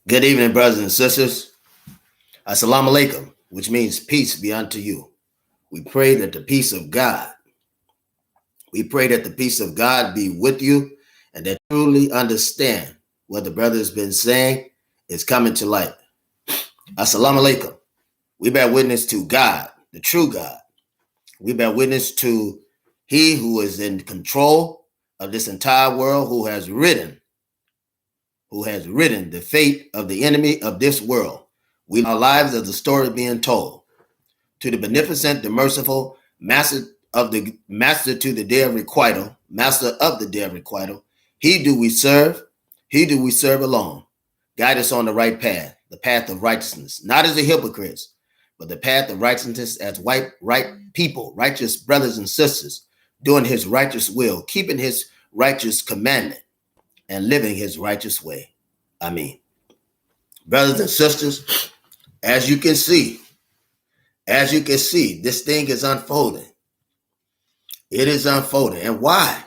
Good evening, brothers and sisters. Assalamu alaikum, which means peace be unto you. We pray that the peace of God, be with you and that you truly understand what the brother has been saying is coming to light. Assalamu alaikum. We bear witness to God, the true God. We bear witness to He who is in control of this entire world, who has written the fate of the enemy of this world. We our lives as the story being told. To the beneficent, the merciful, master to the day of requital, master of the day of requital. He do we serve alone. Guide us on the right path, the path of righteousness, not as the hypocrites, but the path of righteousness as right people, righteous brothers and sisters, doing his righteous will, keeping his righteous commandment, and living his righteous way. Amen. Brothers and sisters, as you can see, this thing is unfolding. It is unfolding. And why?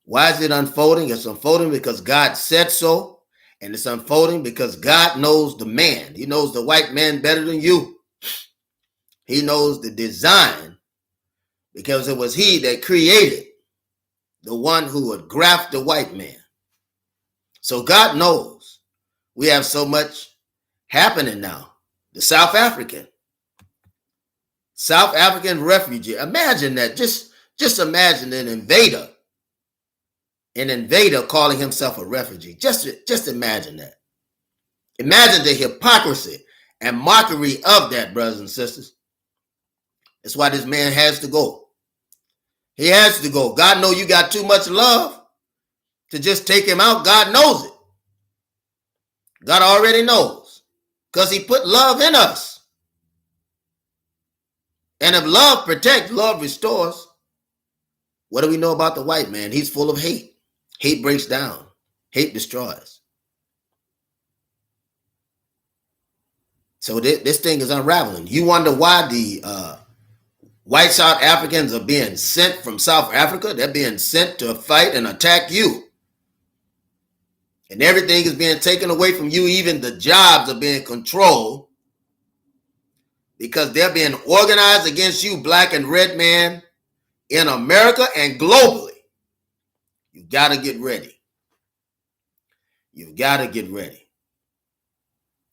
Why is it unfolding? It's unfolding because God said so. And it's unfolding because God knows the man. He knows the white man better than you. He knows the design because it was he that created the one who would graft the white man. So God knows we have so much happening now. The South African refugee. Imagine that. Just imagine an invader calling himself a refugee. Just imagine that. Imagine the hypocrisy and mockery of that, brothers and sisters. That's why this man has to go. He has to go. God knows you got too much love to just take him out. God knows it. God already knows because he put love in us. And if love protects, love restores. What do we know about the white man? He's full of hate. Hate breaks down. Hate destroys. So this thing is unraveling. You wonder why the white South Africans are being sent from South Africa. They're being sent to fight and attack you. And everything is being taken away from you. Even the jobs are being controlled because they're being organized against you, black and red man, in America and globally. You got to get ready. You've got to get ready.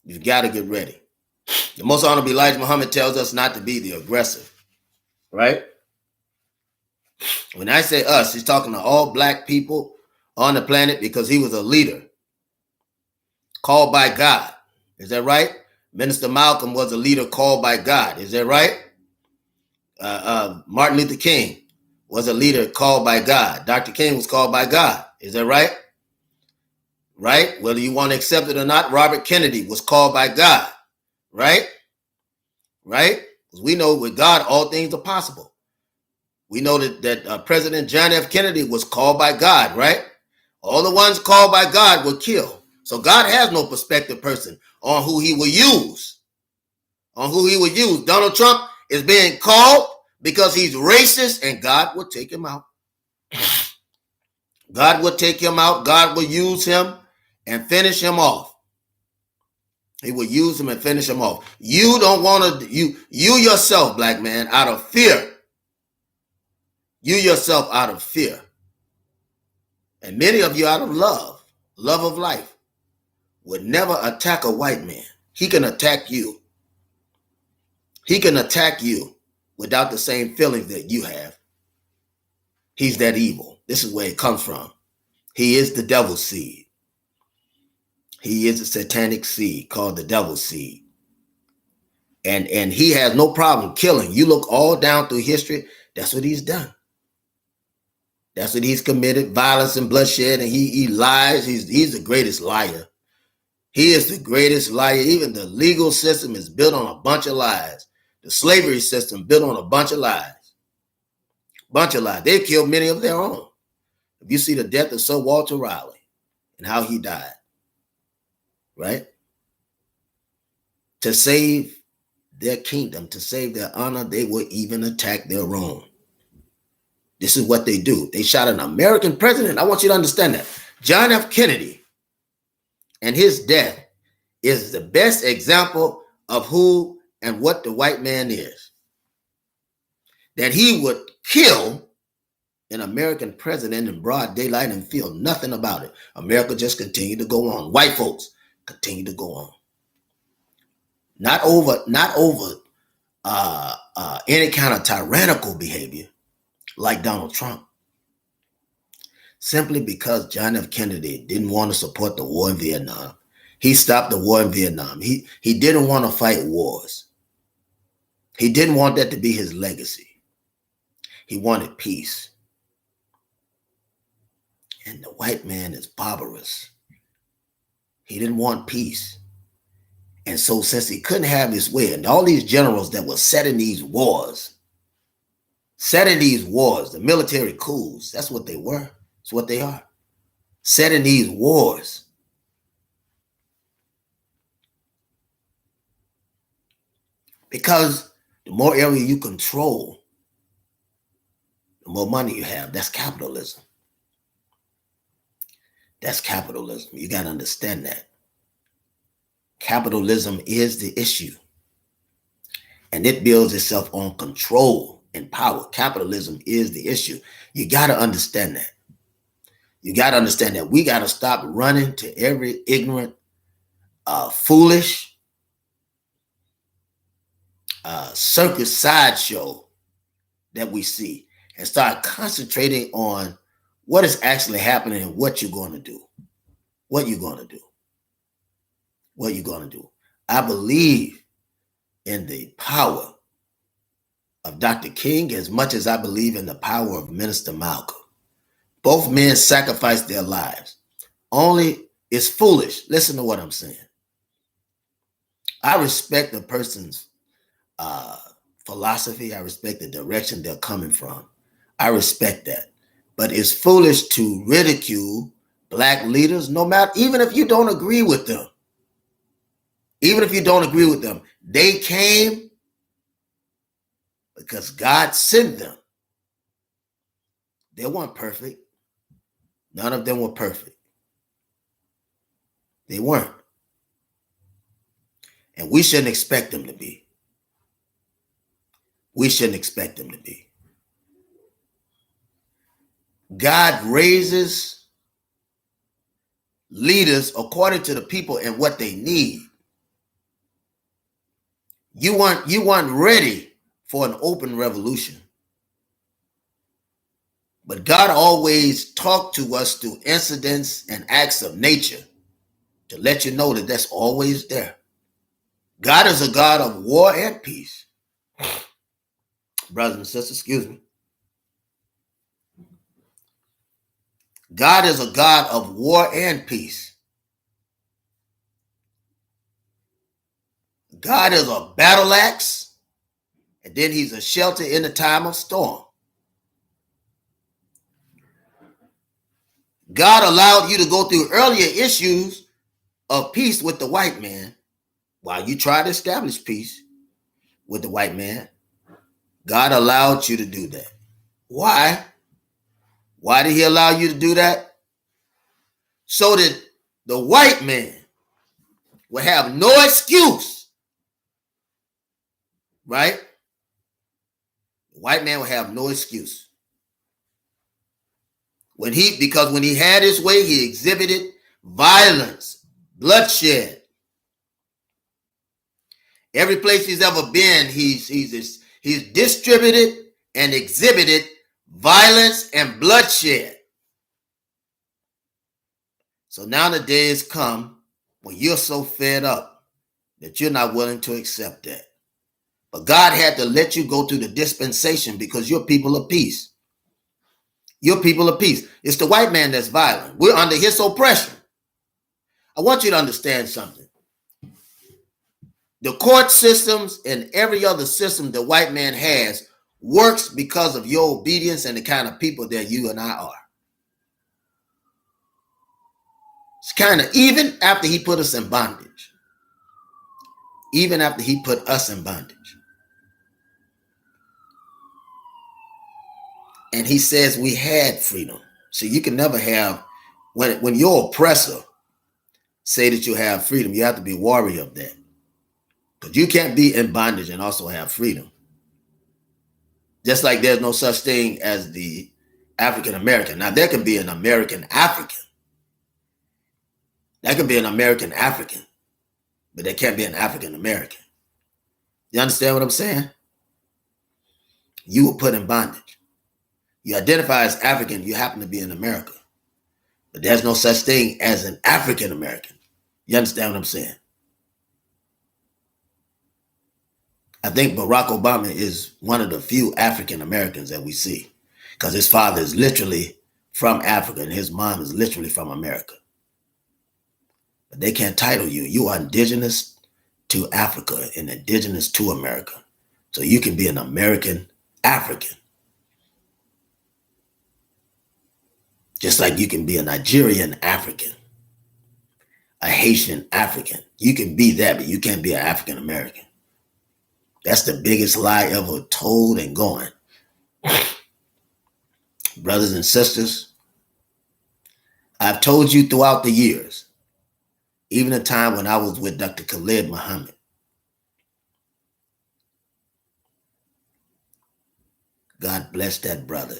You've got to get ready. The Most Honorable Elijah Muhammad tells us not to be the aggressor, right? When I say us, he's talking to all black people on the planet because he was a leader called by God. Is that right? Minister Malcolm was a leader called by God. Is that right? Martin Luther King was a leader called by God. Dr. King was called by God. Is that right? Right? Whether you want to accept it or not, Robert Kennedy was called by God. Right? Right? Because we know with God, all things are possible. We know that President John F. Kennedy was called by God, right? All the ones called by God were killed. So God has no prospective person on who he will use. Donald Trump is being called because he's racist, and God will take him out. God will take him out. God will use him and finish him off. He will use him and finish him off. You don't want to, you yourself, black man, out of fear. You yourself out of fear. And many of you out of love of life, would never attack a white man. He can attack you. He can attack you without the same feelings that you have. He's that evil. This is where it comes from. He is the devil's seed. He is a satanic seed called the devil's seed. And he has no problem killing. You look all down through history, that's what he's done. That's what he's committed, violence and bloodshed, and he lies. He's the greatest liar. He is the greatest liar. Even the legal system is built on a bunch of lies. The slavery system built on a bunch of lies. They killed many of their own. If you see the death of Sir Walter Raleigh and how he died, right? To save their kingdom, to save their honor, they will even attack their own. This is what they do. They shot an American president. I want you to understand that. John F. Kennedy and his death is the best example of who and what the white man is. That he would kill an American president in broad daylight and feel nothing about it. America just continued to go on. White folks continue to go on. Not over any kind of tyrannical behavior like Donald Trump. Simply because John F. Kennedy didn't want to support the war in Vietnam. He stopped the war in Vietnam. He didn't want to fight wars. He didn't want that to be his legacy. He wanted peace. And the white man is barbarous. He didn't want peace. And so since he couldn't have his way, and all these generals that were setting these wars, the military coups, that's what they were. That's what they are. Setting these wars. Because the more area you control, the more money you have. That's capitalism. That's capitalism. You got to understand that. Capitalism is the issue. And it builds itself on control and power. Capitalism is the issue. You got to understand that. You got to understand that we got to stop running to every ignorant, foolish, circus sideshow that we see and start concentrating on what is actually happening and what you're going to do. What you're going to do. What you're going to do. I believe in the power of Dr. King as much as I believe in the power of Minister Malcolm. Both men sacrificed their lives. Only it's foolish. Listen to what I'm saying. I respect the person's philosophy. I respect the direction they're coming from. I respect that. But it's foolish to ridicule black leaders, no matter, even if you don't agree with them. Even if you don't agree with them, they came because God sent them. They weren't perfect. None of them were perfect. They weren't. And we shouldn't expect them to be. We shouldn't expect them to be. God raises leaders according to the people and what they need. You weren't ready for an open revolution. But God always talked to us through incidents and acts of nature to let you know that that's always there. God is a God of war and peace. Brothers and sisters, excuse me. God is a God of war and peace. God is a battle axe, and then he's a shelter in the time of storm. God allowed you to go through earlier issues of peace with the white man while you try to establish peace with the white man. God allowed you to do that. Why? Why did he allow you to do that? So that the white man will have no excuse, right? The white man will have no excuse. Because when he had his way, he exhibited violence, bloodshed. Every place he's ever been, he's distributed and exhibited violence and bloodshed. So now the day has come when you're so fed up that you're not willing to accept that. But God had to let you go through the dispensation because you're people of peace. You're people of peace. It's the white man that's violent. We're under his oppression. I want you to understand something. The court systems and every other system the white man has works because of your obedience and the kind of people that you and I are. It's kind of even after he put us in bondage. Even after he put us in bondage. And he says we had freedom. So you can never have, when your oppressor say that you have freedom. You have to be wary of that. Because you can't be in bondage and also have freedom. Just like there's no such thing as the African American. Now, there can be an American African. That can be an American African, but there can't be an African American. You understand what I'm saying? You were put in bondage. You identify as African, you happen to be in America. But there's no such thing as an African American. You understand what I'm saying? I think Barack Obama is one of the few African Americans that we see, because his father is literally from Africa and his mom is literally from America. But they can't title you. You are indigenous to Africa and indigenous to America. So you can be an American African. Just like you can be a Nigerian African, a Haitian African. You can be that, but you can't be an African American. That's the biggest lie ever told and going. Brothers and sisters, I've told you throughout the years, even the time when I was with Dr. Khalid Muhammad, God bless that brother.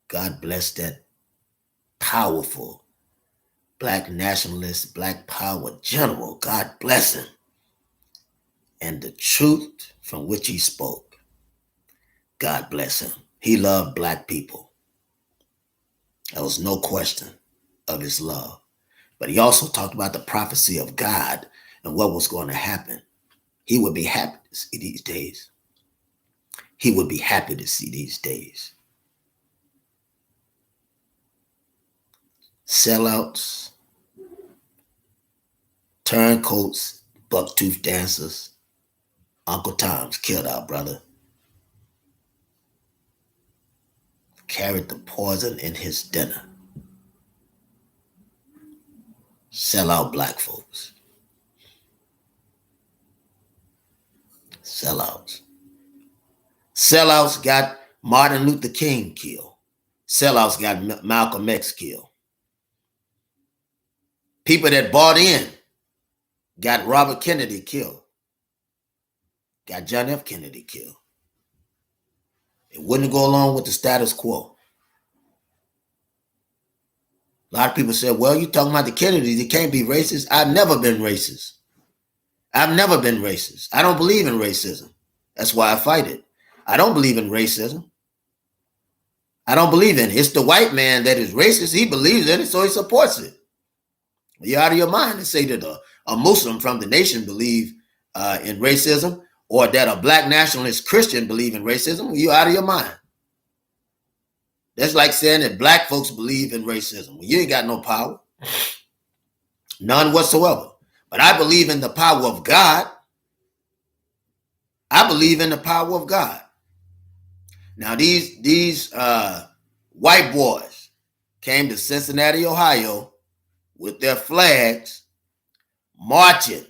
God bless that powerful Black nationalist, Black power general. God bless him. And the truth from which he spoke, God bless him. He loved Black people. There was no question of his love. But he also talked about the prophecy of God and what was going to happen. He would be happy to see these days. He would be happy to see these days. Sellouts, turncoats, bucktooth dancers. Uncle Tom's killed our brother. Carried the poison in his dinner. Sell out Black folks. Sellouts. Sellouts got Martin Luther King killed. Sellouts got Malcolm X killed. People that bought in got Robert Kennedy killed. Got John F. Kennedy killed. It wouldn't go along with the status quo. A lot of people said, well, you're talking about the Kennedys. You can't be racist. I've never been racist. I've never been racist. I don't believe in racism. That's why I fight it. I don't believe in racism. I don't believe in it. It's the white man that is racist. He believes in it, so he supports it. You're out of your mind to say that a Muslim from the nation believe in racism, or that a Black nationalist Christian believe in racism. You're out of your mind. That's like saying that Black folks believe in racism. Well, you ain't got no power. None whatsoever. But I believe in the power of God. I believe in the power of God. Now, these white boys came to Cincinnati, Ohio, with their flags, marching,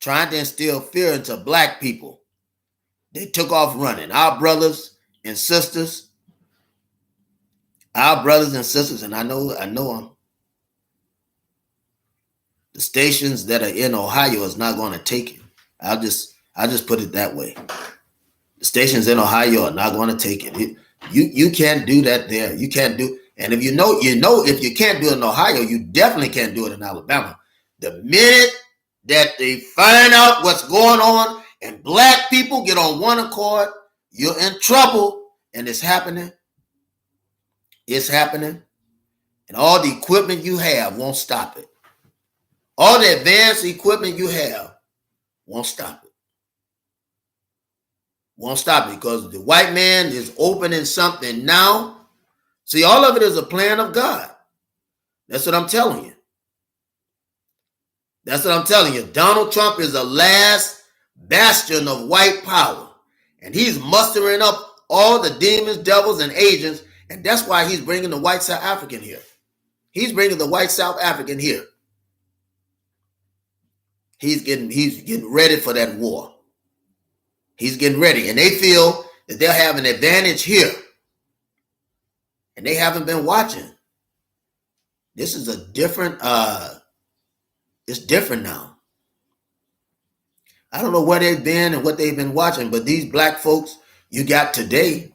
trying to instill fear into Black people. They took off running. Our brothers and sisters, and I know them. The stations that are in Ohio is not going to take it. I'll just put it that way. The stations in Ohio are not going to take it. You can't do that there. You can't do. And if you know if you can't do it in Ohio, you definitely can't do it in Alabama. The minute that they find out what's going on and Black people get on one accord, you're in trouble. And it's happening. It's happening. And all the equipment you have won't stop it. All the advanced equipment you have won't stop it. Won't stop it, because the white man is opening something now. See, all of it is a plan of God. That's what I'm telling you. That's what I'm telling you. Donald Trump is the last bastion of white power. And he's mustering up all the demons, devils, and agents. And that's why he's bringing the white South African here. He's bringing the white South African here. He's getting ready for that war. He's getting ready. And they feel that they'll have an advantage here. And they haven't been watching. This is a different, it's different now. I don't know where they've been and what they've been watching, but these black folks you got today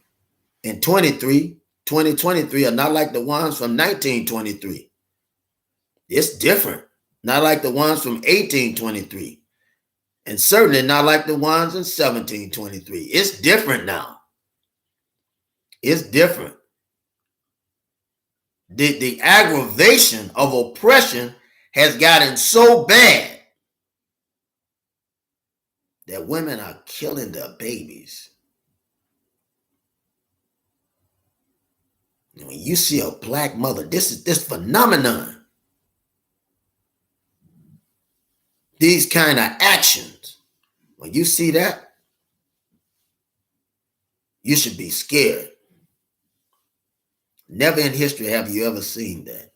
in 2023 are not like the ones from 1923. It's different. Not like the ones from 1823. And certainly not like the ones in 1723. It's different now. It's different. The aggravation of oppression has gotten so bad that women are killing their babies. And when you see a black mother, this phenomenon, these kind of actions, when you see that, you should be scared. Never in history have you ever seen that.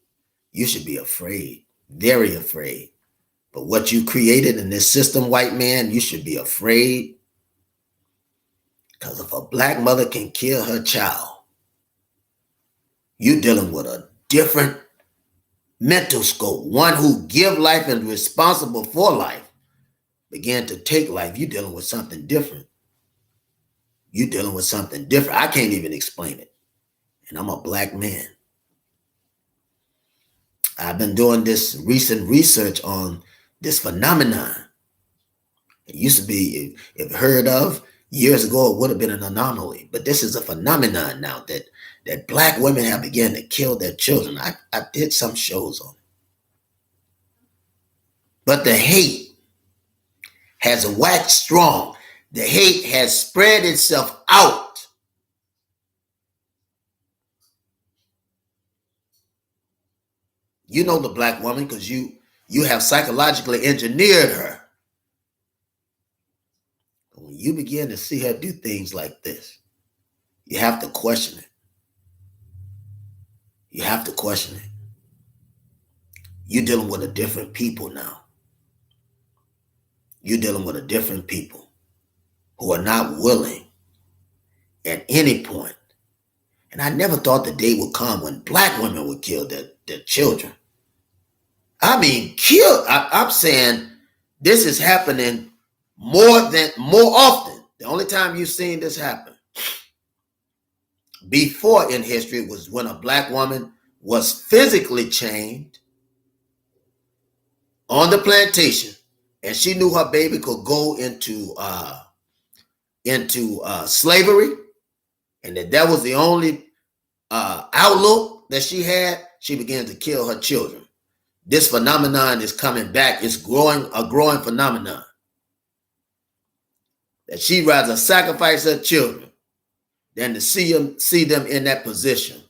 You should be afraid, very afraid. But what you created in this system, white man, you should be afraid. Because if a black mother can kill her child, you're dealing with a different mental scope. One who give life and responsible for life began to take life. You're dealing with something different. You're dealing with something different. I can't even explain it. And I'm a black man. I've been doing this recent research on this phenomenon. It used to be, if heard of years ago, it would have been an anomaly. But this is a phenomenon now that black women have begun to kill their children. I did some shows on it. But the hate has waxed strong. The hate has spread itself out. You know the black woman because you have psychologically engineered her. When you begin to see her do things like this, you have to question it. You have to question it. You're dealing with a different people now. You're dealing with a different people who are not willing at any point. And I never thought the day would come when black women would kill their children. I mean, kill. I'm saying this is happening more often. The only time you've seen this happen before in history was when a black woman was physically chained on the plantation, and she knew her baby could go into slavery, and that was the only outlook that she had. She began to kill her children. This phenomenon is coming back. It's a growing phenomenon. That she'd rather sacrifice her children than to see them in that position.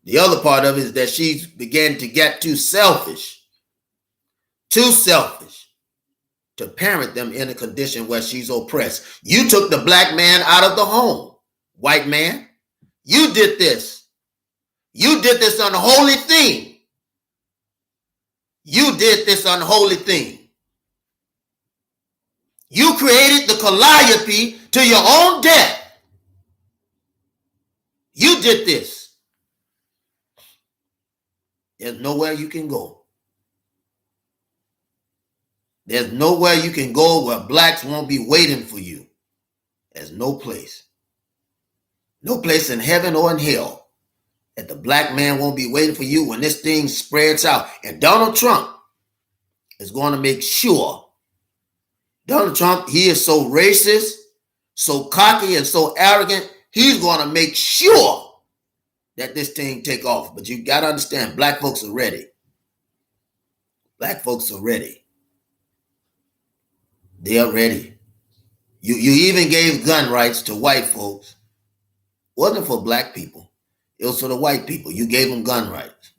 The other part of it is that she's began to get too selfish to parent them in a condition where she's oppressed. You took the black man out of the home, white man. You did this. You did this unholy thing. You did this unholy thing. You created the calliope to your own death. You did this. There's nowhere you can go. There's nowhere you can go where blacks won't be waiting for you. There's no place. No place in heaven or in hell that the black man won't be waiting for you when this thing spreads out. And Donald Trump is going to make sure. Donald Trump, he is so racist, so cocky, and so arrogant, he's going to make sure that this thing take off. But you got to understand, black folks are ready. Black folks are ready. They are ready. You even gave gun rights to white folks. It wasn't for black people. It was for the white people. You gave them gun rights.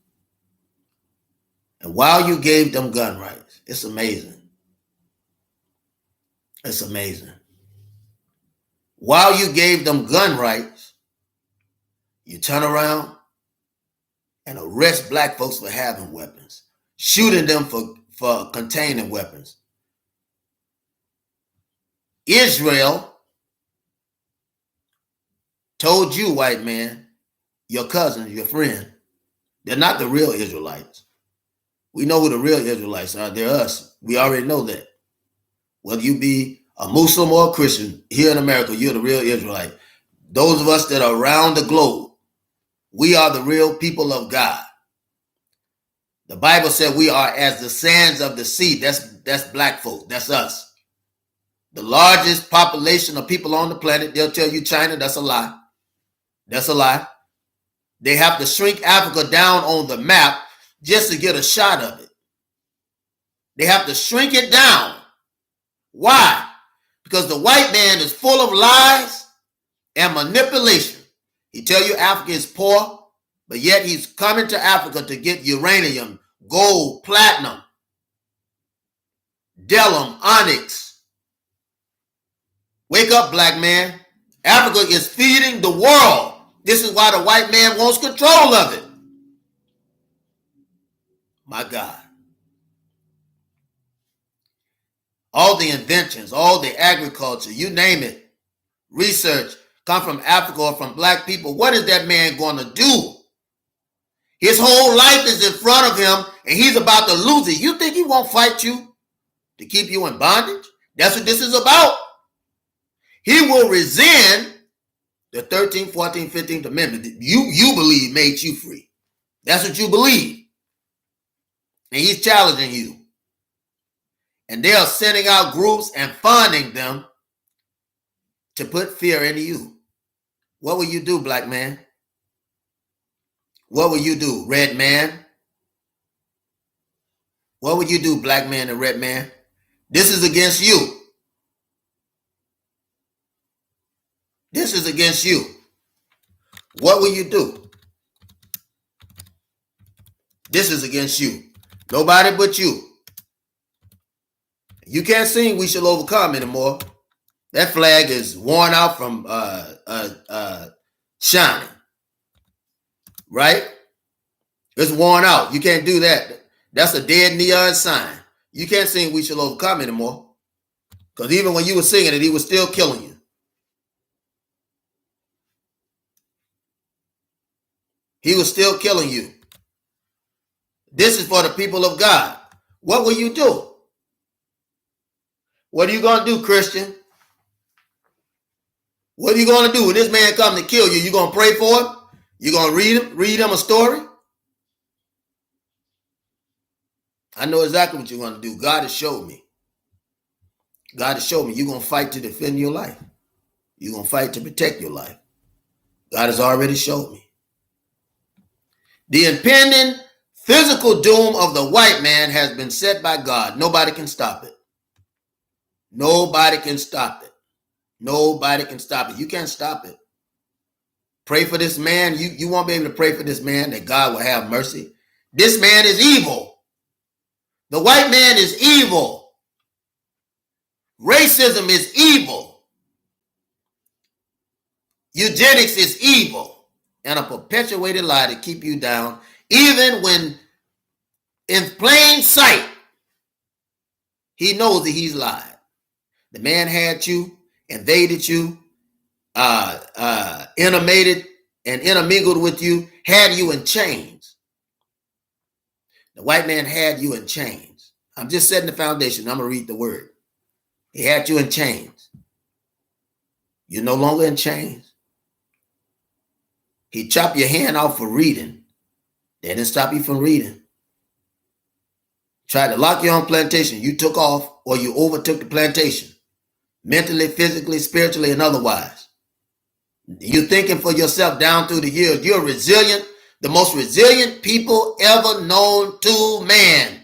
And while you gave them gun rights, it's amazing. It's amazing. While you gave them gun rights, you turn around and arrest black folks for having weapons, shooting them for containing weapons. Israel told you, white man, your cousin, your friend, They're not the real Israelites. We know who the real Israelites are. They're us. We already know that. Whether you be a Muslim or a Christian, here in America, you're the real Israelite. Those of us that are around the globe, we are the real people of God. The Bible said we are as the sands of the sea. That's black folk. That's us. The largest population of people on the planet, they'll tell you China, that's a lie. That's a lie. They have to shrink Africa down on the map just to get a shot of it. They have to shrink it down. Why? Because the white man is full of lies and manipulation. He tell you Africa is poor, but yet he's coming to Africa to get uranium, gold, platinum, bdellium, onyx. Wake up, black man. Africa is feeding the world. This is why the white man wants control of it. My God. All the inventions, all the agriculture, you name it, research, come from Africa or from black people. What is that man going to do? His whole life is in front of him, and he's about to lose it. You think he won't fight you to keep you in bondage? That's what this is about. He will rescind the 13th, 14th, 15th Amendment that you believe made you free. That's what you believe. And he's challenging you. And they are sending out groups and funding them to put fear into you. What will you do, black man? What will you do, red man? What would you do, black man and red man? This is against you. This is against you. What will you do? This is against you. Nobody but you. You can't sing "We Shall Overcome" anymore. That flag is worn out from shining. Right? It's worn out. You can't do that. That's a dead neon sign. You can't sing "We Shall Overcome" anymore. Because even when you were singing it, he was still killing you. He was still killing you. This is for the people of God. What will you do? What are you going to do, Christian? What are you going to do when this man comes to kill you? You going to pray for him? You going to read him a story? I know exactly what you're going to do. God has showed me. God has showed me. You're going to fight to defend your life. You're going to fight to protect your life. God has already showed me. The impending physical doom of the white man has been set by God. Nobody can stop it. Nobody can stop it. Nobody can stop it. You can't stop it. Pray for this man. You won't be able to pray for this man that God will have mercy. This man is evil. The white man is evil. Racism is evil. Eugenics is evil. And a perpetuated lie to keep you down, even when in plain sight, he knows that he's lied. The man had you, invaded you, intimated and intermingled with you, had you in chains. The white man had you in chains. I'm just setting the foundation. I'm going to read the word. He had you in chains. You're no longer in chains. He chopped your hand off for reading. They didn't stop you from reading. Tried to lock you on plantation. You took off or you overtook the plantation. Mentally, physically, spiritually, and otherwise. You're thinking for yourself down through the years. You're resilient. The most resilient people ever known to man.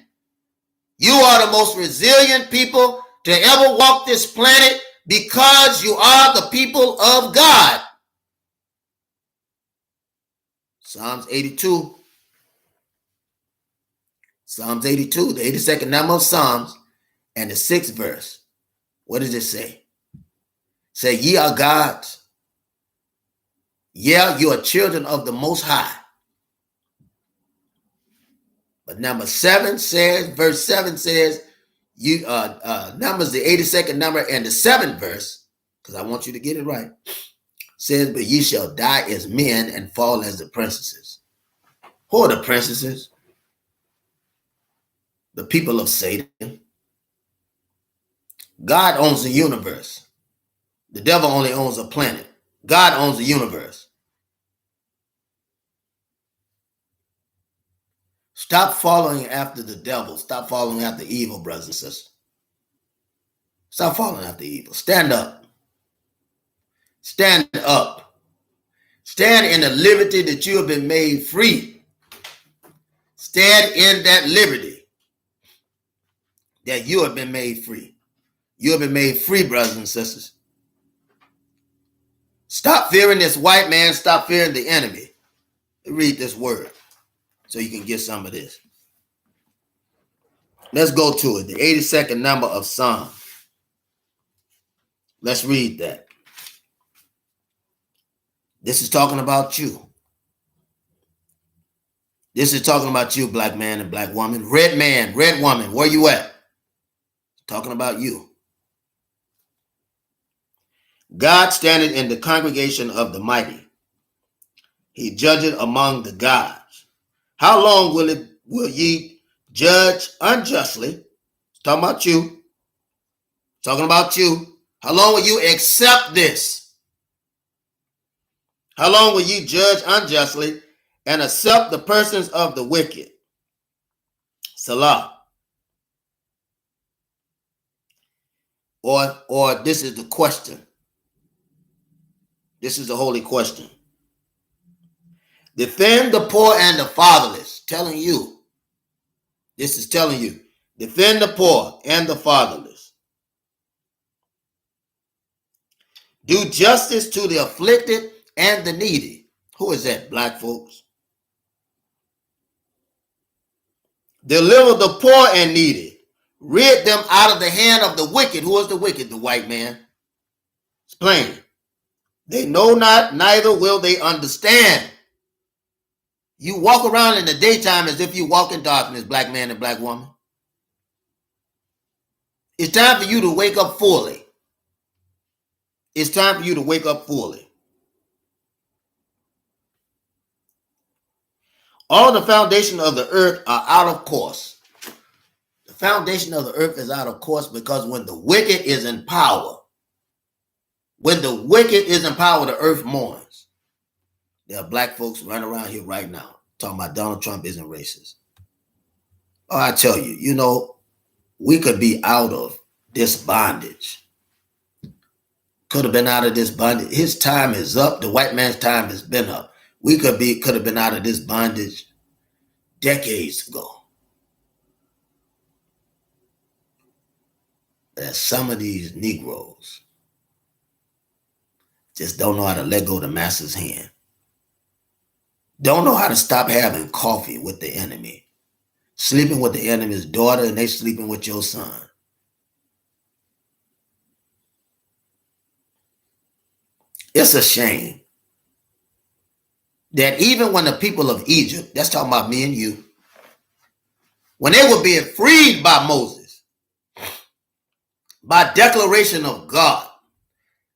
You are the most resilient people to ever walk this planet because you are the people of God. Psalms 82. Psalms 82, the 82nd number of Psalms, and the 6th verse. What does it say? Say, ye are gods. Yeah, you are children of the Most High. But number 7 says, verse 7 says, you Numbers the 82nd number and the 7th verse, because I want you to get it right, says, but ye shall die as men and fall as the princesses. Who are the princesses? The people of Satan. God owns the universe. The devil only owns a planet. God owns the universe. Stop following after the devil. Stop following after evil, brothers and sisters. Stop following after evil. Stand up. Stand up. Stand in the liberty that you have been made free. Stand in that liberty that you have been made free. You have been made free, brothers and sisters. Stop fearing this white man. Stop fearing the enemy. Read this word so you can get some of this. Let's go to it. The 82nd number of Psalm. Let's read that. This is talking about you. This is talking about you, black man and black woman. Red man, red woman, where you at? Talking about you. God standeth in the congregation of the mighty. He judgeth among the gods. How long will ye judge unjustly? Talking about you. Talking about you. How long will you accept this? How long will you judge unjustly and accept the persons of the wicked? Salah. Or this is the question. This is the holy question. Defend the poor and the fatherless. Telling you. This is telling you. Defend the poor and the fatherless. Do justice to the afflicted and the needy. Who is that, black folks? Deliver the poor and needy. Rid them out of the hand of the wicked. Who is the wicked? The white man. It's plain. They know not, neither will they understand. You walk around in the daytime as if you walk in darkness, black man and black woman. It's time for you to wake up fully. It's time for you to wake up fully. All the foundation of the earth are out of course. The foundation of the earth is out of course because when the wicked is in power, the earth mourns. There are black folks running around here right now talking about Donald Trump isn't racist. Oh, I tell you, we could be out of this bondage. Could have been out of this bondage. His time is up. The white man's time has been up. We could have been out of this bondage decades ago. That some of these Negroes just don't know how to let go of the master's hand. Don't know how to stop having coffee with the enemy. Sleeping with the enemy's daughter and they sleeping with your son. It's a shame that even when the people of Egypt, that's talking about me and you, when they were being freed by Moses, by declaration of God,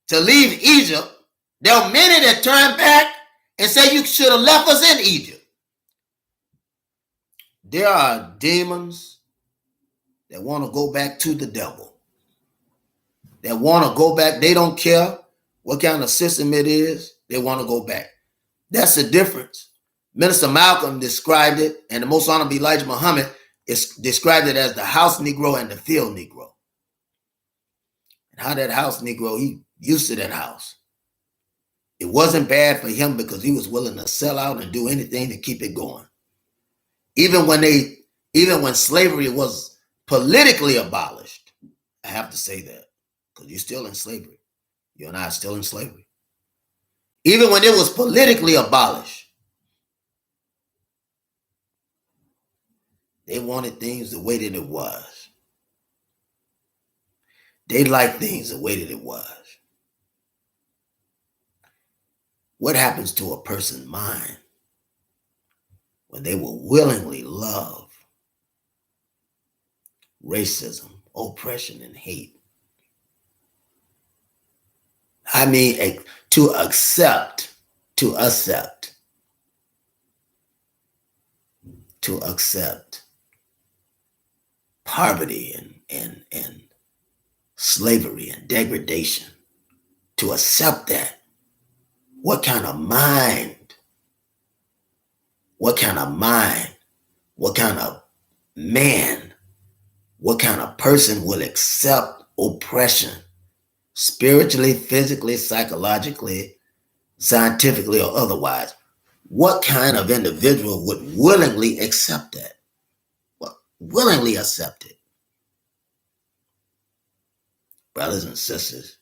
to leave Egypt, there are many that turn back and say you should have left us in Egypt. There are demons that want to go back to the devil. That want to go back. They don't care what kind of system it is. They want to go back. That's the difference. Minister Malcolm described it, and the Most Honorable Elijah Muhammad described it as the house Negro and the field Negro. And how that house Negro, he used to that house. It wasn't bad for him because he was willing to sell out and do anything to keep it going. Even when slavery was politically abolished, I have to say that because you're still in slavery. You and I are still in slavery. Even when it was politically abolished, they wanted things the way that it was. They liked things the way that it was. What happens to a person's mind when they will willingly love racism, oppression, and hate? I mean, to accept to accept poverty and slavery and degradation, to accept that. What kind of mind, what kind of man, what kind of person will accept oppression, spiritually, physically, psychologically, scientifically, or otherwise? What kind of individual would willingly accept that? Well, willingly accept it? Brothers and sisters,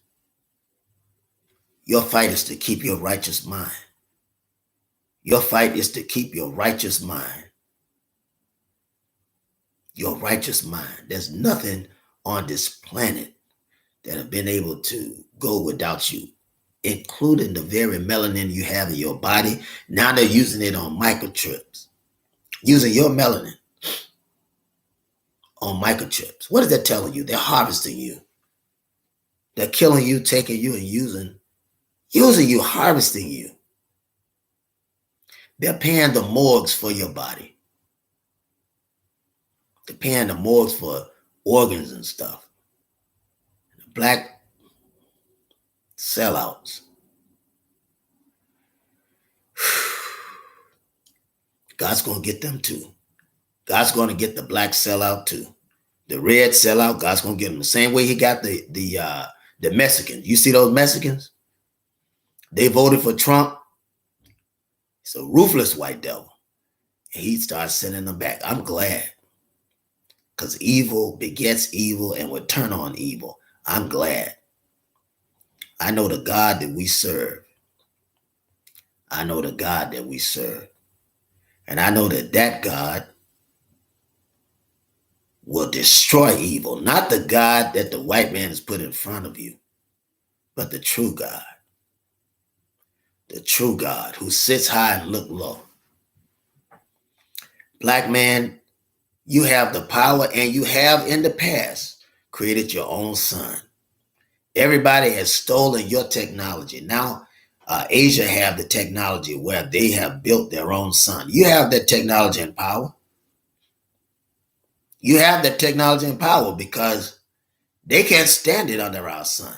your fight is to keep your righteous mind. Your fight is to keep your righteous mind. Your righteous mind. There's nothing on this planet that have been able to go without you, including the very melanin you have in your body. Now they're using it on microchips, using your melanin on microchips. What is that telling you? They're harvesting you. They're killing you, taking you, and using you, harvesting you. They're paying the morgues for your body. They're paying the morgues for organs and stuff. Black sellouts. God's going to get them too. God's going to get the black sellout too. The red sellout, God's going to get them the same way he got the Mexicans. You see those Mexicans? They voted for Trump. It's a ruthless white devil. And he starts sending them back. I'm glad. Because evil begets evil and will turn on evil. I'm glad. I know the God that we serve. I know the God that we serve. And I know that God will destroy evil. Not the God that the white man has put in front of you, but the true God. The true God who sits high and look low. Black man, you have the power, and you have in the past created your own sun. Everybody has stolen your technology. Now, Asia have the technology where they have built their own sun. You have that technology and power. You have that technology and power because they can't stand it under our sun.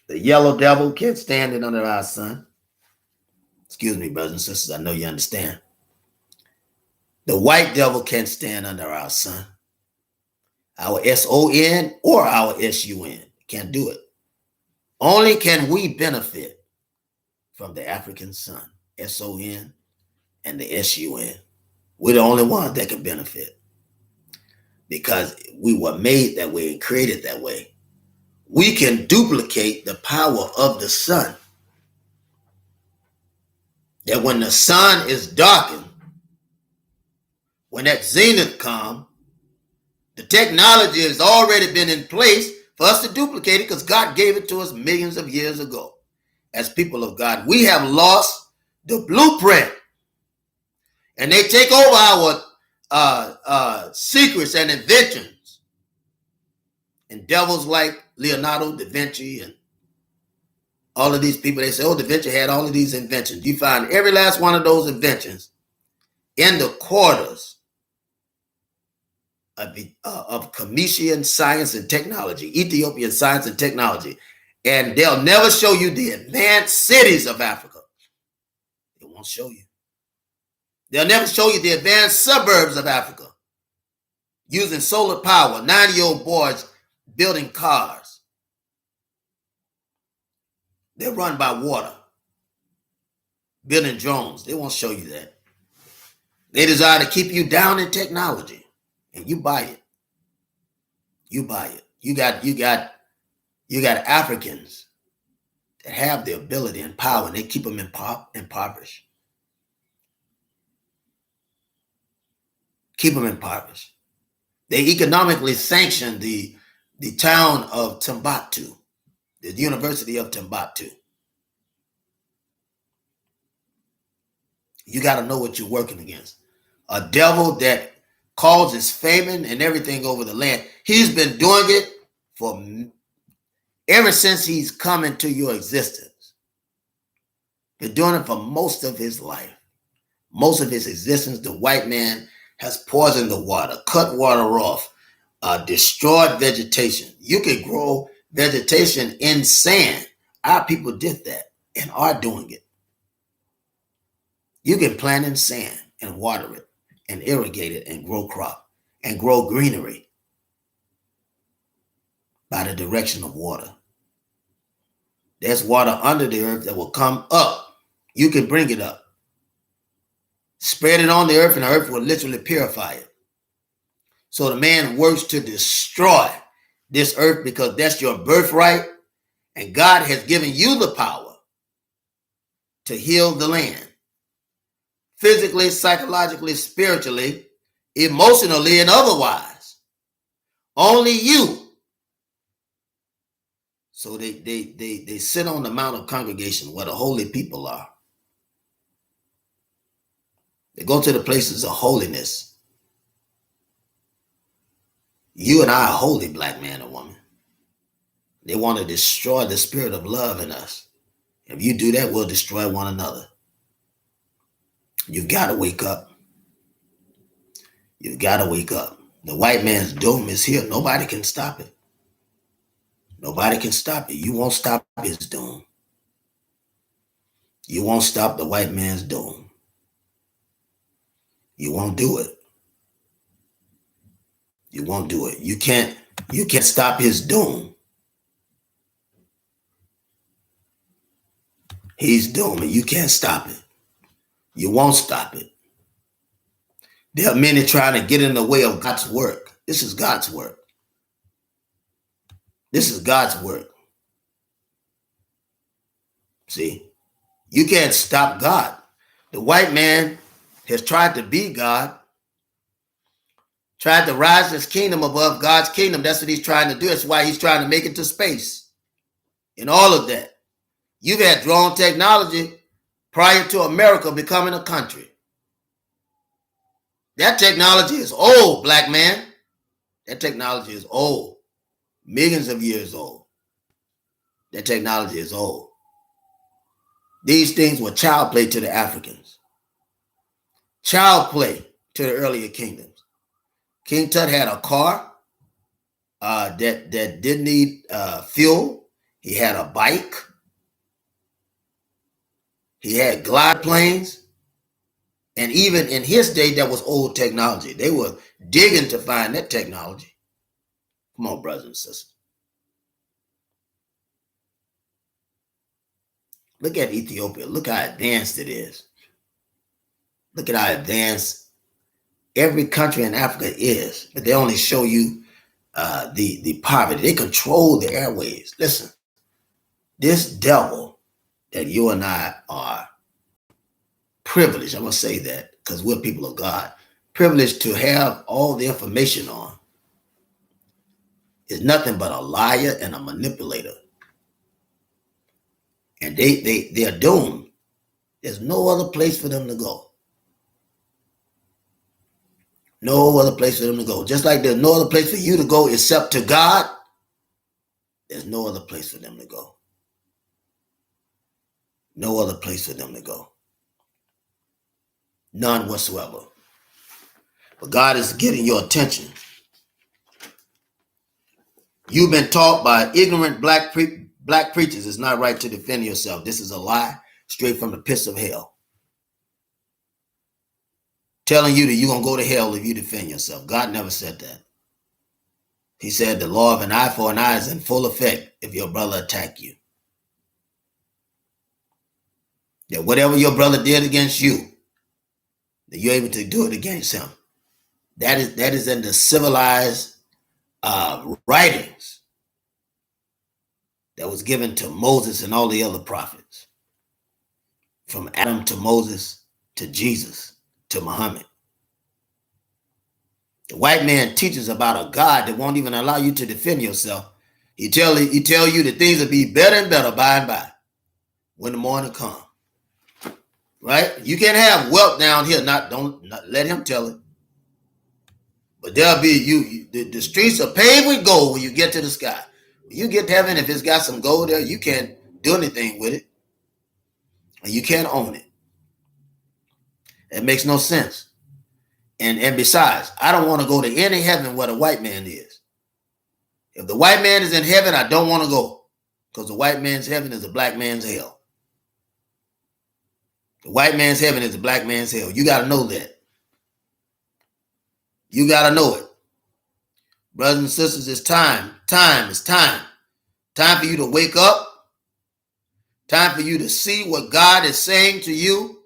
The yellow devil can't stand it under our sun. Excuse me, brothers and sisters, I know you understand. The white devil can't stand under our sun. Our SON or our SUN can't do it. Only can we benefit from the African sun, SON and the SUN. We're the only ones that can benefit because we were made that way and created that way. We can duplicate the power of the sun. That when the sun is darkened, when that zenith comes, the technology has already been in place for us to duplicate it because God gave it to us millions of years ago. As people of God, we have lost the blueprint. And they take over our secrets and inventions. And devils like Leonardo da Vinci and all of these people, they say, oh, Da Vinci had all of these inventions. You find every last one of those inventions in the quarters of Comitian science and technology, Ethiopian science and technology. And they'll never show you the advanced cities of Africa. They won't show you. They'll never show you the advanced suburbs of Africa using solar power, 90-year-old boys building cars. They're run by water, building drones. They won't show you that. They desire to keep you down in technology, and you buy it. You buy it. You got Africans that have the ability and power, and they keep them impoverished. Keep them impoverished. They economically sanction the town of Timbuktu, the University of Timbuktu. You got to know what you're working against. A devil that causes famine and everything over the land. He's been doing it for ever since he's come into your existence. Been doing it for most of his life. most of its existence, the white man has poisoned the water, cut water off, destroyed vegetation. You can grow vegetation in sand. Our people did that and are doing it. You can plant in sand and water it and irrigate it and grow crop and grow greenery by the direction of water. There's water under the earth that will come up. You can bring it up. Spread it on the earth and the earth will literally purify it. So the man works to destroy this earth because that's your birthright. And God has given you the power to heal the land. Physically, psychologically, spiritually, emotionally, and otherwise. Only you. So they sit on the Mount of Congregation where the holy people are. They go to the places of holiness. You and I are holy, black man or woman. They want to destroy the spirit of love in us. If you do that, we'll destroy one another. You've got to wake up. You've got to wake up. The white man's doom is here. Nobody can stop it. Nobody can stop it. You won't stop his doom. You won't stop the white man's doom. You won't do it. You won't do it. You can't stop his doom. He's doomed and you can't stop it. You won't stop it. There are many trying to get in the way of God's work. This is God's work. This is God's work. See, you can't stop God. The white man has tried to be God, tried to rise his kingdom above God's kingdom. That's what he's trying to do. That's why he's trying to make it to space and all of that. You've had drone technology prior to America becoming a country. That technology is old, black man. That technology is old. Millions of years old. That technology is old. These things were child play to the Africans. Child play to the earlier kingdoms. King Tut had a car that didn't need fuel. He had a bike. He had glide planes. And even in his day, that was old technology. They were digging to find that technology. Come on, brothers and sisters. Look at Ethiopia. Look how advanced it is. Look at how advanced every country in Africa is. But they only show you the poverty. They control the airwaves. Listen, this devil that you and I are privileged, I'm going to say that because we're people of God, privileged to have all the information on, is nothing but a liar and a manipulator. And they are doomed. There's no other place for them to go. No other place for them to go. Just like there's no other place for you to go except to God, there's no other place for them to go. No other place for them to go. None whatsoever. But God is getting your attention. You've been taught by ignorant black preachers it's not right to defend yourself. This is a lie straight from the pits of hell. Telling you that you're going to go to hell if you defend yourself. God never said that. He said the law of an eye for an eye is in full effect if your brother attack you. That whatever your brother did against you, that you're able to do it against him. That is in the civilized writings that was given to Moses and all the other prophets. From Adam to Moses to Jesus to Muhammad. The white man teaches about a God that won't even allow you to defend yourself. He tell you that things will be better and better by and by when the morning comes. Right? You can't have wealth down here. Don't let him tell it. But there'll be the streets are paved with gold when you get to the sky. When you get to heaven, if it's got some gold there, you can't do anything with it. And you can't own it. It makes no sense. And besides, I don't want to go to any heaven where the white man is. If the white man is in heaven, I don't want to go, because the white man's heaven is the black man's hell. The white man's heaven is the black man's hell. You got to know that. You got to know it. Brothers and sisters, it's time. It's time. Time for you to wake up. Time for you to see what God is saying to you.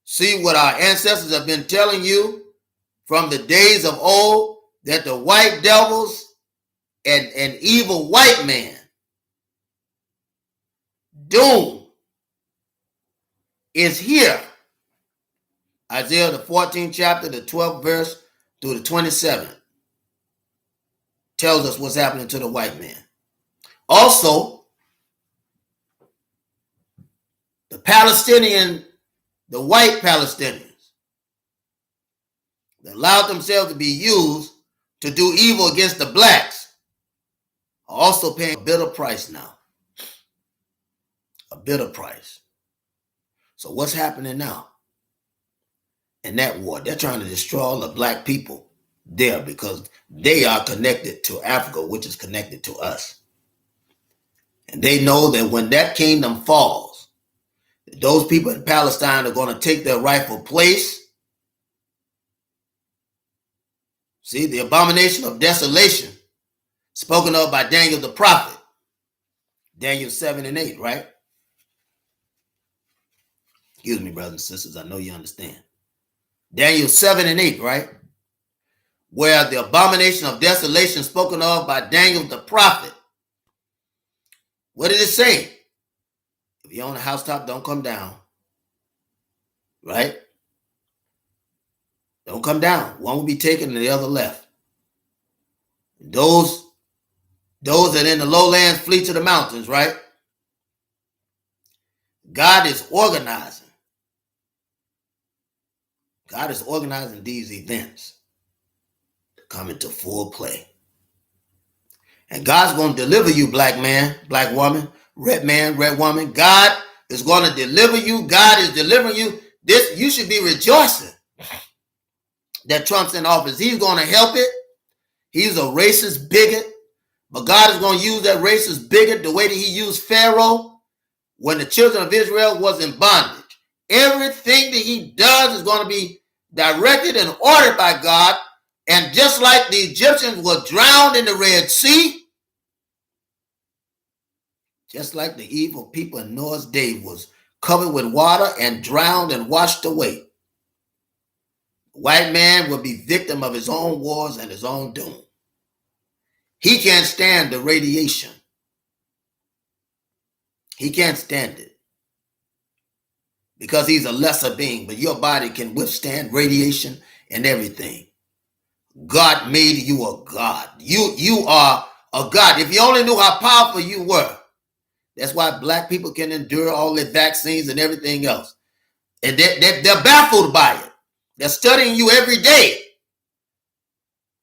See what our ancestors have been telling you from the days of old, that the white devils and evil white man, doom, is here. Isaiah the 14th chapter, the 12th verse through the 27th tells us what's happening to the white man. Also, the white Palestinians that allowed themselves to be used to do evil against the blacks are also paying a bitter price now. A bitter price. So what's happening now? In that war, they're trying to destroy all the black people there because they are connected to Africa, which is connected to us. And they know that when that kingdom falls, those people in Palestine are going to take their rightful place. See, the abomination of desolation spoken of by Daniel the prophet. Daniel 7 and 8, right? Excuse me, brothers and sisters. I know you understand. Daniel 7 and 8, right? Where the abomination of desolation spoken of by Daniel the prophet. What did it say? If you're on the housetop, don't come down. Right? Don't come down. One will be taken and the other left. Those that are in the lowlands flee to the mountains, right? God is organizing. God is organizing these events to come into full play. And God's going to deliver you, black man, black woman, red woman. God is going to deliver you. God is delivering you. This, you should be rejoicing that Trump's in office. He's going to help it. He's a racist bigot. But God is going to use that racist bigot the way that he used Pharaoh when the children of Israel was in bondage. Everything that he does is going to be directed and ordered by God. And just like the Egyptians were drowned in the Red Sea, just like the evil people in Noah's day was covered with water and drowned and washed away, the white man will be victim of his own wars and his own doom. He can't stand the radiation. He can't stand it because he's a lesser being, but your body can withstand radiation and everything. God made you a God. You are a God. If you only knew how powerful you were. That's why black people can endure all the vaccines and everything else. And they're baffled by it. They're studying you every day.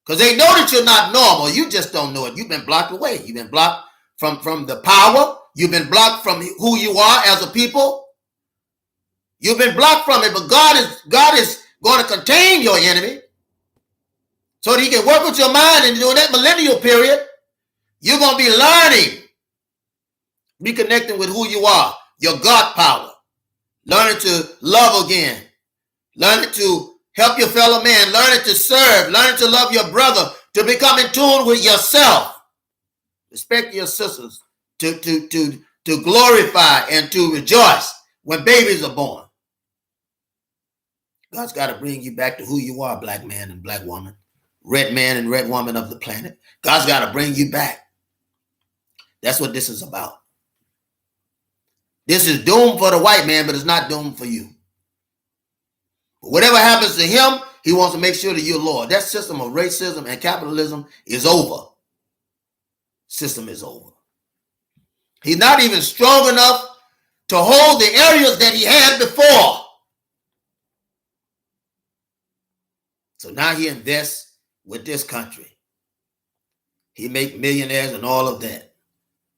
Because they know that you're not normal. You just don't know it. You've been blocked away. You've been blocked from the power. You've been blocked from who you are as a people. You've been blocked from it. But God is going to contain your enemy so that he can work with your mind. And during that millennial period, you're going to be learning. Reconnecting with who you are, your God power. Learning to love again. Learning to help your fellow man. Learning to serve. Learning to love your brother. To become in tune with yourself. Respect your sisters. To glorify and to rejoice when babies are born. God's got to bring you back to who you are, black man and black woman. Red man and red woman of the planet. God's got to bring you back. That's what this is about. This is doomed for the white man, but it's not doomed for you. But whatever happens to him, he wants to make sure that you're Lord. That system of racism and capitalism is over. System is over. He's not even strong enough to hold the areas that he had before. So now he invests with this country. He make millionaires and all of that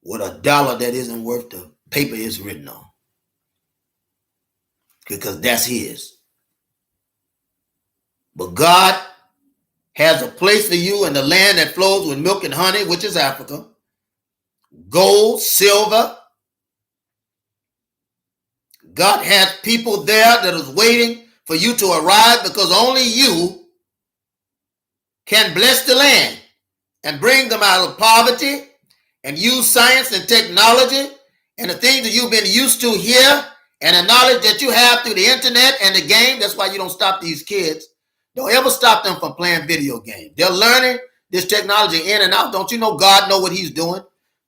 with a dollar that isn't worth the paper is written on. Because that's his. But God has a place for you in the land that flows with milk and honey, which is Africa. Gold, silver. God has people there that is waiting for you to arrive, because only you can bless the land and bring them out of poverty, and use science and technology and the things that you've been used to here, and the knowledge that you have through the internet and the game. That's why you don't stop these kids. Don't ever stop them from playing video games. They're learning this technology in and out. Don't you know God know what he's doing?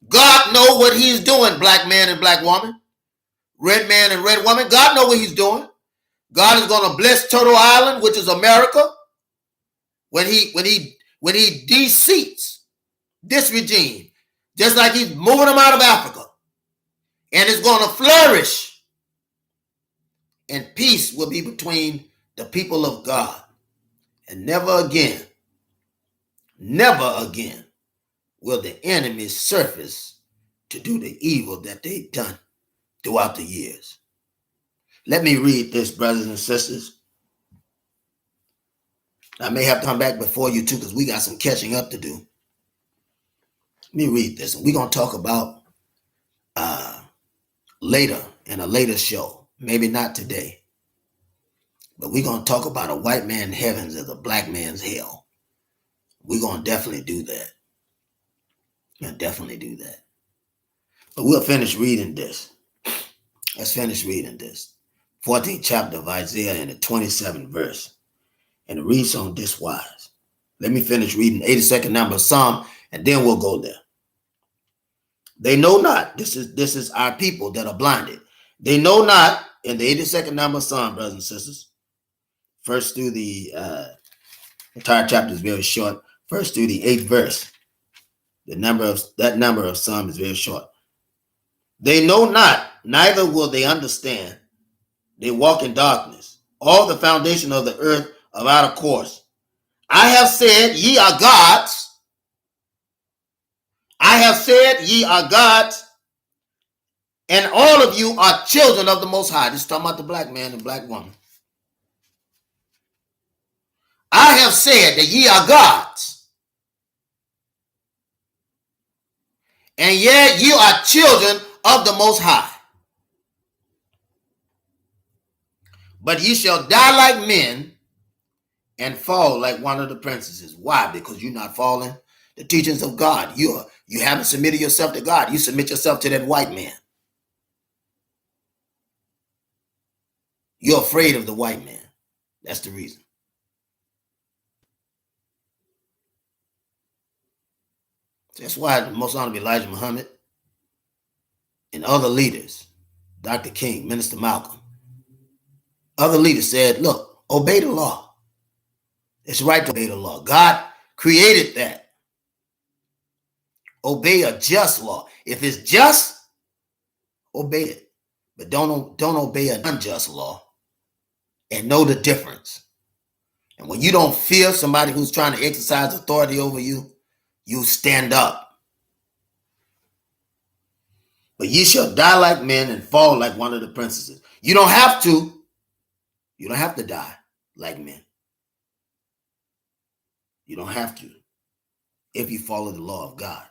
God know what he's doing, black man and black woman, red man and red woman. God know what he's doing. God is going to bless Turtle Island, which is America, when he de-seats this regime, just like he's moving them out of Africa. And it's going to flourish. And peace will be between the people of God. And never again will the enemy surface to do the evil that they've done throughout the years. Let me read this, brothers and sisters. I may have to come back before you too, because we got some catching up to do. Let me read this, and we're going to talk about later in a later show. Maybe not today, but we're going to talk about a white man's heavens as a black man's hell. We're going to definitely do that. But we'll finish reading this. Let's finish reading this. 14th chapter of Isaiah and the 27th verse. And it reads on this wise. Let me finish reading 82nd number of Psalm, and then we'll go there. They know not. This is our people that are blinded. They know not, in the 82nd number of Psalm, brothers and sisters. First through the entire chapter is very short. First through the 8th verse. That number of Psalm is very short. They know not, neither will they understand. They walk in darkness. All the foundation of the earth are out of course. I have said, ye are gods. I have said, ye are gods, and all of you are children of the Most High. This is talking about the black man and black woman. I have said that ye are gods, and yet you are children of the Most High. But ye shall die like men and fall like one of the princesses. Why? Because you're not following the teachings of God. You haven't submitted yourself to God. You submit yourself to that white man. You're afraid of the white man. That's the reason. That's why the Most Honorable Elijah Muhammad and other leaders, Dr. King, Minister Malcolm, other leaders said, look, obey the law. It's right to obey the law. God created that. Obey a just law. If it's just, obey it. But don't obey an unjust law. And know the difference. And when you don't fear somebody who's trying to exercise authority over you, you stand up. But ye shall die like men and fall like one of the princesses. You don't have to. You don't have to die like men. You don't have to if you follow the law of God.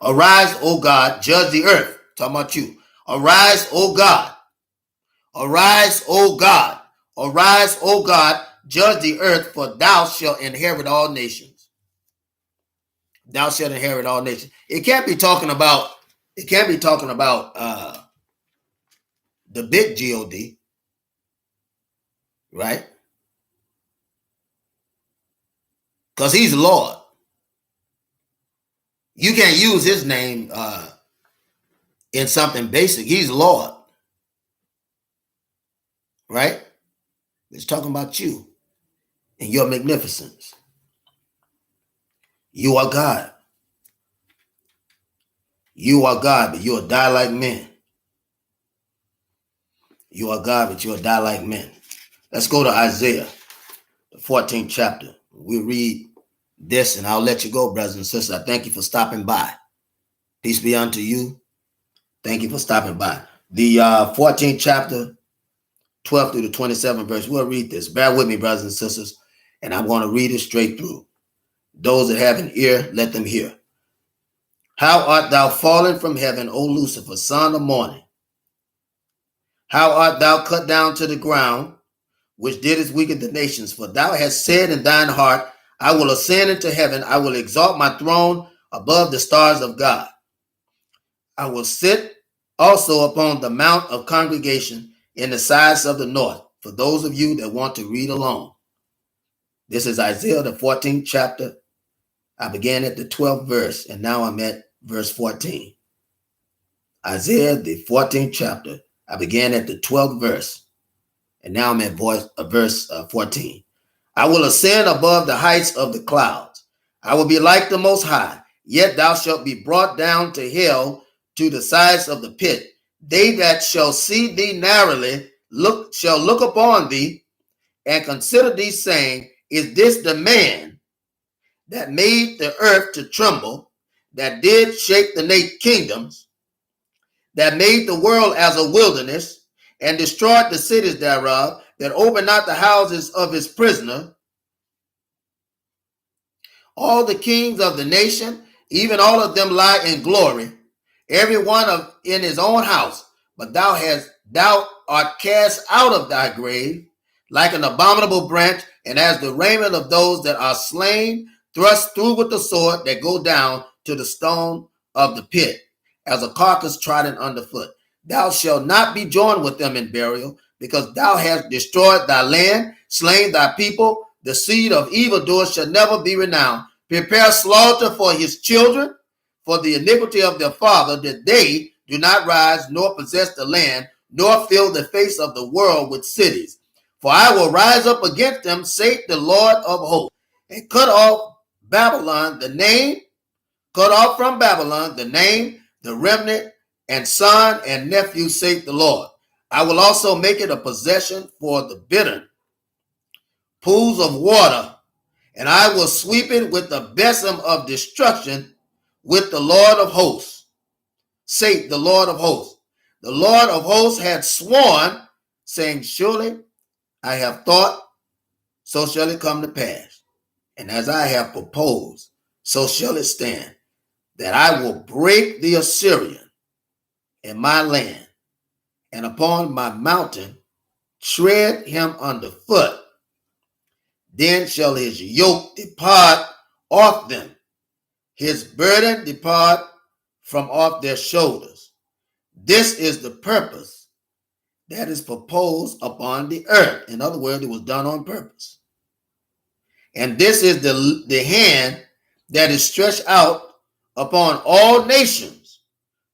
Arise, O God, judge the earth. Talking about you. Arise, O God. Arise, O God. Arise, O God, judge the earth, for thou shalt inherit all nations. Thou shalt inherit all nations. It can't be talking about the big God, right? Because he's Lord. You can't use his name in something basic. He's Lord. Right? It's talking about you and your magnificence. You are God. You are God, but you'll die like men. You are God, but you'll die like men. Let's go to Isaiah, the 14th chapter. We'll read this and I'll let you go, brothers and sisters. I thank you for stopping by. Peace be unto you. Thank you for stopping by. The 14th chapter, 12 through the 27th verse. We'll read this. Bear with me, brothers and sisters. And I'm going to read it straight through. Those that have an ear, let them hear. How art thou fallen from heaven, O Lucifer, son of morning? How art thou cut down to the ground, which didst weaken the nations? For thou hast said in thine heart, I will ascend into heaven. I will exalt my throne above the stars of God. I will sit also upon the mount of congregation in the sides of the north. For those of you that want to read along, this is Isaiah, the 14th chapter. I began at the 12th verse, and now I'm at verse 14. Isaiah, the 14th chapter. I began at the 12th verse, and now I'm at verse 14. I will ascend above the heights of the clouds. I will be like the Most High, yet thou shalt be brought down to hell, to the sides of the pit. They that shall see thee narrowly shall look upon thee and consider thee, saying, is this the man that made the earth to tremble, that did shake the kingdoms, that made the world as a wilderness, and destroyed the cities thereof, that opened not the houses of his prisoner? All the kings of the nation, even all of them lie in glory, every one in his own house. But thou art cast out of thy grave like an abominable branch, and as the raiment of those that are slain, thrust through with the sword, that go down to the stone of the pit, as a carcass trodden underfoot. Thou shalt not be joined with them in burial, because thou hast destroyed thy land, slain thy people. The seed of evildoers shall never be renowned. Prepare slaughter for his children, for the iniquity of their father, that they do not rise nor possess the land, nor fill the face of the world with cities. For I will rise up against them, saith the Lord of hosts, and cut off from Babylon the name, the remnant, and son and nephew, saith the Lord. I will also make it a possession for the bittern, pools of water, and I will sweep it with the besom of destruction, with the Lord of hosts, saith the Lord of hosts. The Lord of hosts had sworn, saying, surely I have thought, so shall it come to pass. And as I have proposed, so shall it stand, that I will break the Assyrian in my land, and upon my mountain tread him underfoot. Then shall his yoke depart off them, his burden depart from off their shoulders. This is the purpose that is proposed upon the earth. In other words, it was done on purpose. And this is the hand that is stretched out upon all nations.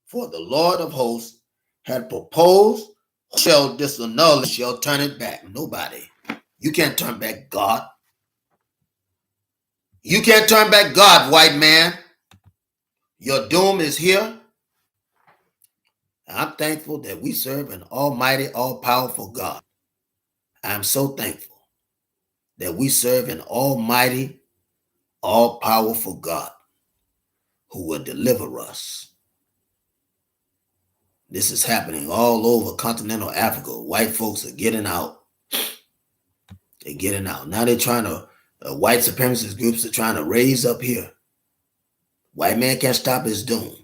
For the Lord of hosts had proposed, shall disannul, shall turn it back. Nobody. You can't turn back God. You can't turn back God, white man. Your doom is here. I'm thankful that we serve an almighty, all-powerful God. I'm so thankful that we serve an almighty, all-powerful God who will deliver us. This is happening all over continental Africa. White folks are getting out. They're getting out. Now they're trying to, white supremacist groups are trying to raise up here. White man can't stop his doom.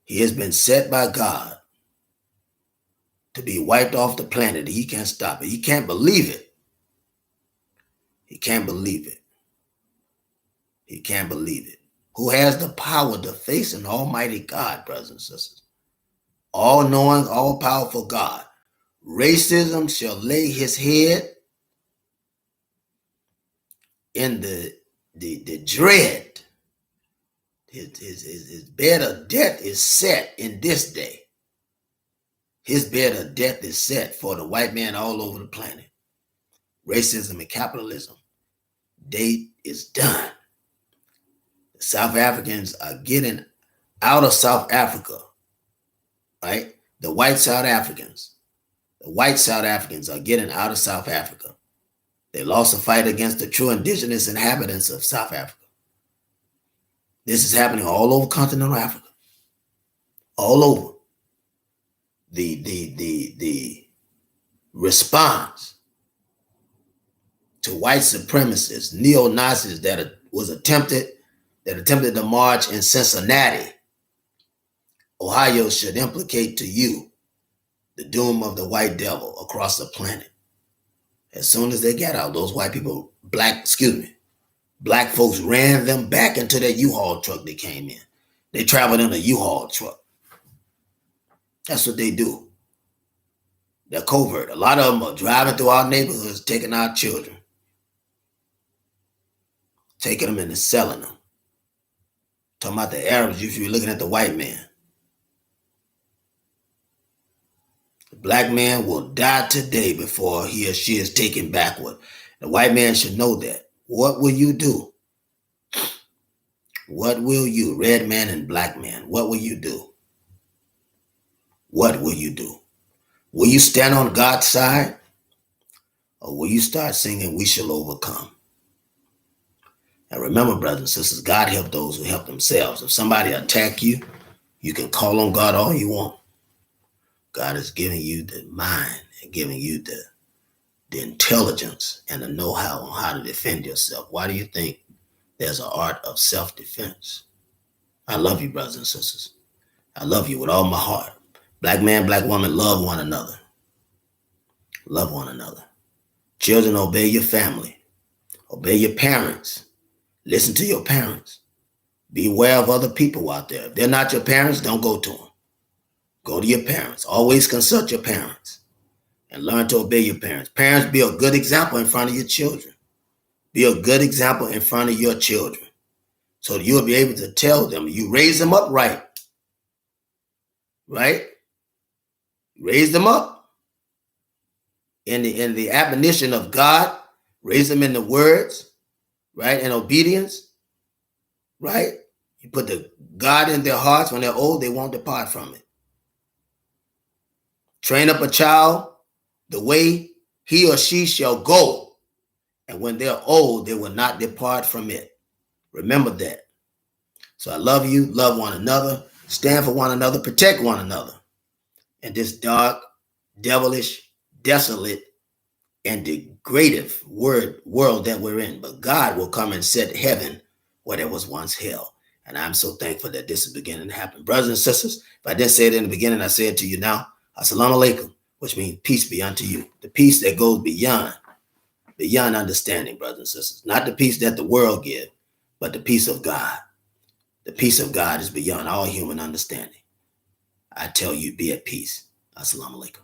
He has been set by God to be wiped off the planet. He can't stop it. He can't believe it. He can't believe it. He can't believe it. Who has the power to face an almighty God, brothers and sisters? All-knowing, all-powerful God. Racism shall lay his head in the dread. His bed of death is set in this day. His bed of death is set for the white man all over the planet. Racism and capitalism, day is done. The South Africans are getting out of South Africa, right? The white South Africans are getting out of South Africa. They lost a fight against the true indigenous inhabitants of South Africa. This is happening all over continental Africa. All over. The response to white supremacists, neo-Nazis that attempted to march in Cincinnati, Ohio, should implicate to you the doom of the white devil across the planet. As soon as they got out, those white people, black folks ran them back into that U-Haul truck they came in. They traveled in a U-Haul truck. That's what they do. They're covert. A lot of them are driving through our neighborhoods, taking our children, taking them and selling them. Talking about the Arabs, you should be looking at the white man. The black man will die today before he or she is taken backward. The white man should know that. What will you do? What will you, red man and black man, what will you do? What will you do? Will you stand on God's side? Or will you start singing, "We shall overcome"? And remember, brothers and sisters, God help those who help themselves. If somebody attack you, you can call on God all you want. God is giving you the mind and giving you the intelligence and the know-how on how to defend yourself. Why do you think there's an art of self-defense? I love you, brothers and sisters. I love you with all my heart. Black man, black woman, love one another. Love one another. Children, obey your family. Obey your parents. Listen to your parents. Be aware of other people out there. If they're not your parents, don't go to them. Go to your parents. Always consult your parents and learn to obey your parents. Parents, be a good example in front of your children. Be a good example in front of your children so you'll be able to tell them. You raise them up right. Right? Raise them up in the admonition of God. Raise them in the words, right? And obedience, right? You put the God in their hearts. When they're old, they won't depart from it. Train up a child the way he or she shall go. And when they're old, they will not depart from it. Remember that. So I love you. Love one another. Stand for one another. Protect one another. In this dark, devilish, desolate, and degradative world that we're in. But God will come and set heaven where there was once hell. And I'm so thankful that this is beginning to happen. Brothers and sisters, if I didn't say it in the beginning, I say it to you now. Assalamu alaikum, which means peace be unto you. The peace that goes beyond understanding, brothers and sisters. Not the peace that the world gives, but the peace of God. The peace of God is beyond all human understanding. I tell you, be at peace. Assalamu alaikum.